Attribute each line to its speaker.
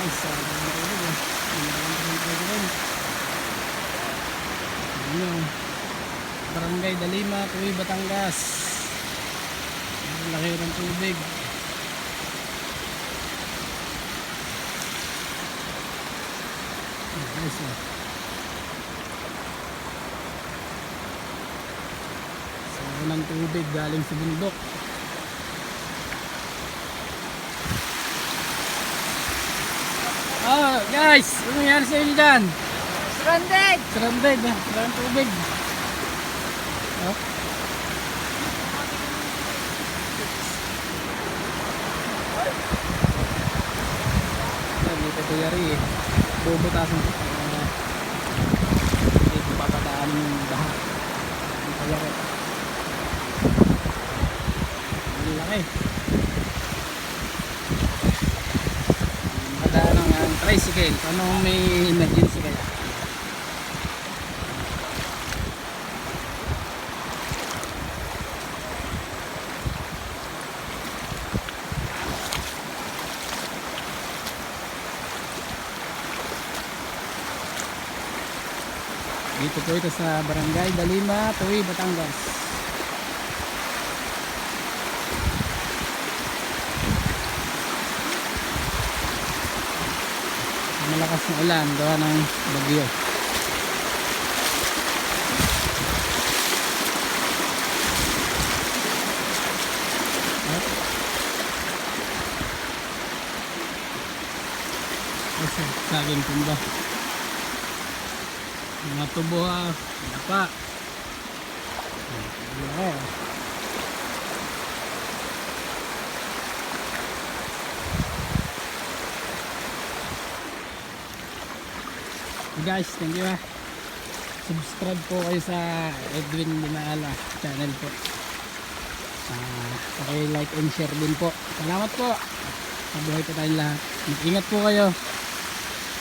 Speaker 1: guys, sa Barangay Dalima, Tuy, Batangas. Ang laki ng tubig. Guys, sa unang tubig galing sa bundok. Oh guys, ano nangyari sa inyo dyan?
Speaker 2: Stranded!
Speaker 1: Stranded, walang tubig. Oh. Dito ito yari eh. Bubutasan ko. Dito papadaan yung baha. Dito yari. Ang laki. Padaan ng tricycle. Paano may emergency kaya? Dito po ito sa Barangay Dalima, Tuy, Batangas. Malakas na ulan gawa ng bagyo. Saging tumba. Mga tubo ha, dapa. Guys, thank you ha. Subscribe po kayo sa Edwin Limaala channel po. Okay, like and share din po. Salamat po. Mabuhay po tayong lahat. Ingat po kayo.